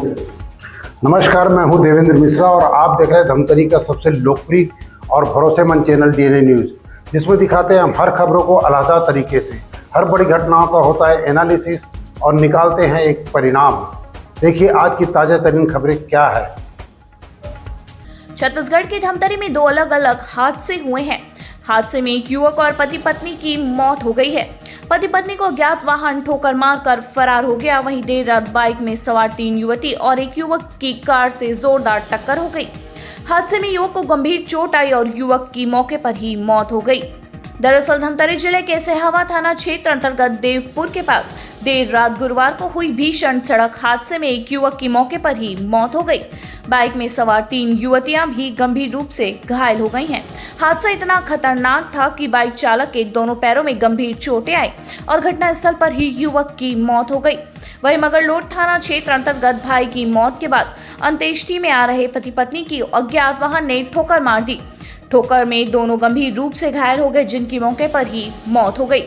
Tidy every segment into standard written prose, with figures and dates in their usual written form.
नमस्कार, मैं हूं देवेंद्र मिश्रा और आप देख रहे हैं धमतरी का सबसे लोकप्रिय और भरोसेमंद चैनल डीएनए न्यूज़, जिसमें दिखाते हैं हम हर खबरों को अलग तरीके से। हर बड़ी घटनाओं का होता है एनालिसिस और निकालते हैं एक परिणाम। देखिए आज की ताज़ा तरीन खबरें क्या है। छत्तीसगढ़ के धमतरी में दो अलग अलग हादसे हुए हैं। हादसे में एक युवक और पति पत्नी की मौत हो गई है। पति पत्नी को अज्ञात वाहन ठोकर मारकर फरार हो गया। वहीं देर रात बाइक में सवार 3 युवती और एक युवक की कार से जोरदार टक्कर हो गई। हादसे में युवक को गंभीर चोट आई और युवक की मौके पर ही मौत हो गई। दरअसल धमतरी जिले के सिहावा थाना क्षेत्र अंतर्गत देवपुर के पास देर रात गुरुवार को हुई भीषण सड़क हादसे में एक युवक की मौके पर ही मौत हो गई। बाइक में सवार 3 युवतियां भी गंभीर रूप से घायल हो गई हैं। हादसा इतना खतरनाक था कि बाइक चालक के दोनों पैरों में गंभीर चोटें आई और घटनास्थल पर ही युवक की मौत हो गई। वहीं मगरलोड थाना क्षेत्र अंतर्गत भाई की मौत के बाद अंत्येष्टि में आ रहे पति पत्नी की अज्ञात वाहन ने ठोकर मार दी। ठोकर में दोनों गंभीर रूप से घायल हो गए, जिनकी मौके पर ही मौत हो गई।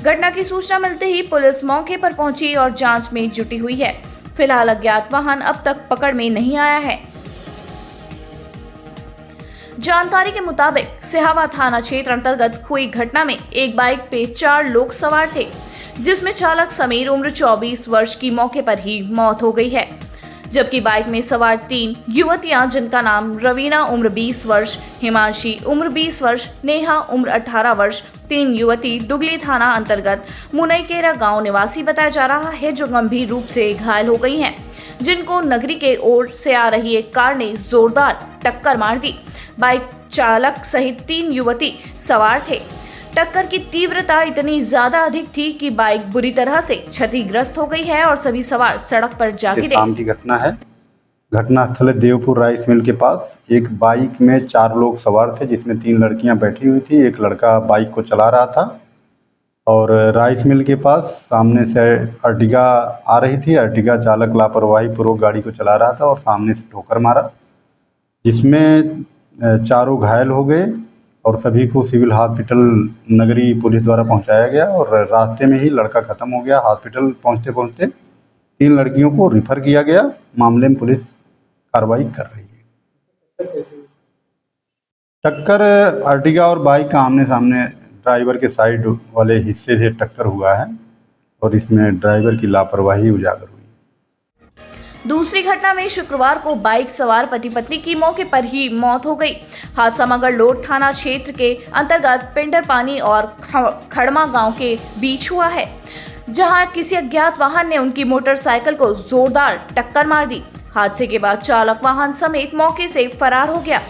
घटना की सूचना मिलते ही पुलिस मौके पर पहुंची और जांच में जुटी हुई है। फिलहाल अज्ञात वाहन अब तक पकड़ में नहीं आया है। जानकारी के मुताबिक सिहावा थाना क्षेत्र अंतर्गत हुई घटना में एक बाइक पे 4 लोग सवार थे, जिसमें चालक समीर उम्र 24 वर्ष की मौके पर ही मौत हो गई है, जबकि बाइक में सवार 3 युवतियां जिनका नाम रवीना उम्र 20 वर्ष, हिमांशी उम्र 20 वर्ष, नेहा उम्र 18 वर्ष, 3 युवती दुगली थाना अंतर्गत मुनईकेरा गांव निवासी बताया जा रहा है, जो गंभीर रूप से घायल हो गई हैं, जिनको नगरी के ओर से आ रही एक कार ने जोरदार टक्कर मार दी। बाइक चालक सहित 3 युवती सवार थे। टक्कर की तीव्रता इतनी ज्यादा अधिक थी कि बाइक बुरी तरह से क्षतिग्रस्त हो गई है और सभी सवार सड़क पर जा गिरे। शाम की घटना है। घटनास्थल देवपुर राइस मिल के पास एक बाइक में 4 लोग सवार थे, जिसमें 3 लड़कियां बैठी हुई थी। एक लड़का बाइक को चला रहा था और राइस मिल के पास सामने से अर्टिगा आ रही थी। अर्टिगा चालक लापरवाही पूर्वक गाड़ी को चला रहा था और सामने से ठोकर मारा, जिसमें चारों घायल हो गए और सभी को सिविल हॉस्पिटल नगरी पुलिस द्वारा पहुंचाया गया और रास्ते में ही लड़का खत्म हो गया। हॉस्पिटल पहुंचते पहुंचते 3 लड़कियों को रिफर किया गया। मामले में पुलिस कार्रवाई कर रही है। टक्कर अर्टिगा और बाइक का आमने सामने ड्राइवर के साइड वाले हिस्से से टक्कर हुआ है और इसमें ड्राइवर की लापरवाही उजागर हुई। दूसरी घटना में शुक्रवार को बाइक सवार पति पत्नी की मौके पर ही मौत हो गई। हादसा मगरलोड थाना क्षेत्र के अंतर्गत पिंडरपानी और खड़मा गांव के बीच हुआ है, जहां किसी अज्ञात वाहन ने उनकी मोटरसाइकिल को जोरदार टक्कर मार दी। हादसे के बाद चालक वाहन समेत मौके से फरार हो गया।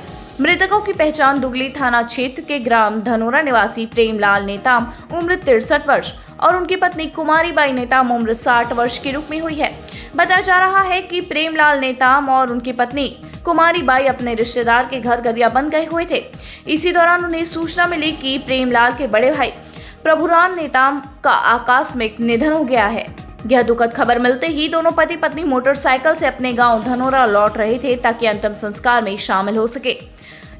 मृतकों की पहचान दुगली थाना क्षेत्र के ग्राम धनोरा निवासी प्रेमलाल नेताम उम्र 63 वर्ष और उनकी पत्नी कुमारी बाई नेताम उम्र 60 वर्ष के रूप में हुई है। बताया जा रहा है कि प्रेमलाल नेताम और उनकी पत्नी कुमारी बाई अपने रिश्तेदार के घर गरियाबंद गए हुए थे। इसी दौरान उन्हें सूचना मिली कि प्रेमलाल के बड़े भाई प्रभुराम नेताम का आकस्मिक निधन हो गया है। यह दुखद खबर मिलते ही दोनों पति पत्नी मोटरसाइकिल से अपने गांव धनोरा लौट रहे थे ताकि अंतिम संस्कार में शामिल हो सके,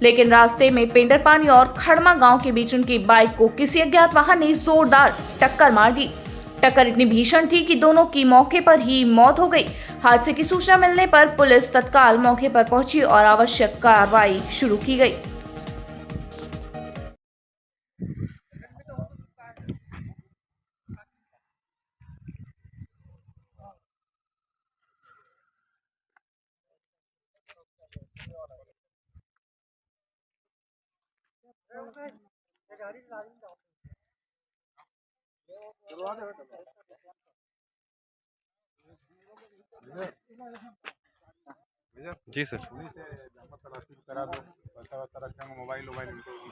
लेकिन रास्ते में पेंडरपानी और खड़मा गांव के बीच उनकी बाइक को किसी अज्ञात वाहन ने जोरदार टक्कर मार दी। टक्कर इतनी भीषण थी कि दोनों की मौके पर ही मौत हो गई। हादसे की सूचना मिलने पर पुलिस तत्काल मौके पर पहुंची और आवश्यक कार्रवाई शुरू की गई। जी सर।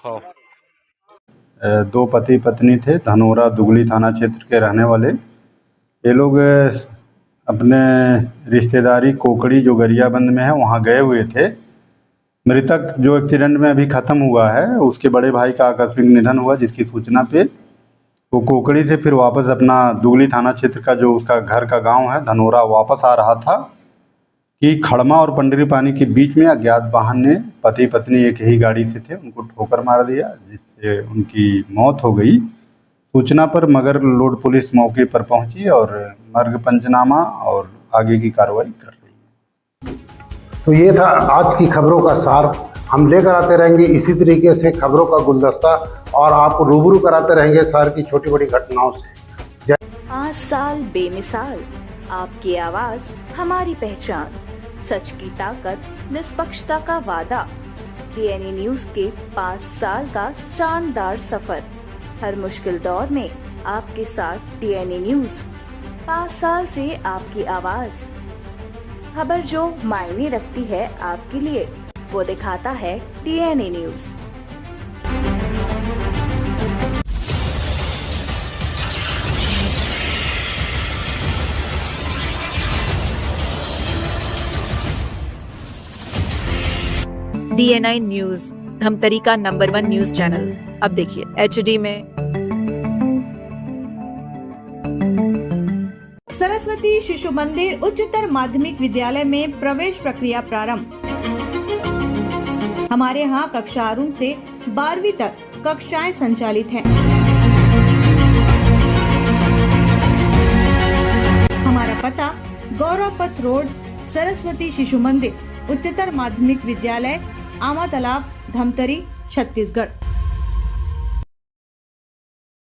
हाँ। 2 पति पत्नी थे, धनोरा दुगली थाना क्षेत्र के रहने वाले। ये लोग अपने रिश्तेदारी कोकड़ी जो गरियाबंद में है वहाँ गए हुए थे। मृतक जो एक्सीडेंट में अभी ख़त्म हुआ है, उसके बड़े भाई का आकस्मिक निधन हुआ, जिसकी सूचना पे वो कोकड़ी से फिर वापस अपना दुगली थाना क्षेत्र का जो उसका घर का गांव है धनोरा वापस आ रहा था कि खड़मा और पंडरीपानी के बीच में अज्ञात वाहन ने पति पत्नी एक ही गाड़ी से थे, उनको ठोकर मार दिया, जिससे उनकी मौत हो गई। सूचना पर मगरलोड पुलिस मौके पर पहुंची और मर्ग पंचनामा और आगे की कार्रवाई कर रही है। तो ये था आज की खबरों का सार। हम लेकर आते रहेंगे इसी तरीके से खबरों का गुलदस्ता और आपको रूबरू कराते रहेंगे शहर की छोटी बड़ी घटनाओं से। 5 साल बेमिसाल, आपकी आवाज हमारी पहचान, सच की ताकत, निष्पक्षता का वादा। डीएनए न्यूज के 5 साल का शानदार सफर, हर मुश्किल दौर में आपके साथ डीएनए न्यूज। 5 साल से आपकी आवाज, खबर जो मायने रखती है आपके लिए, वो दिखाता है DNA news. DNI news, Dhamtari का नंबर 1 न्यूज चैनल। अब देखिए HD में। सरस्वती शिशु मंदिर उच्चतर माध्यमिक विद्यालय में प्रवेश प्रक्रिया प्रारंभ। हमारे यहाँ कक्षा आरंभ से 12वीं तक कक्षाएं संचालित हैं। हमारा पता गौरव पथ रोड, सरस्वती शिशु मंदिर उच्चतर माध्यमिक विद्यालय, आमा तालाब, धमतरी, छत्तीसगढ़।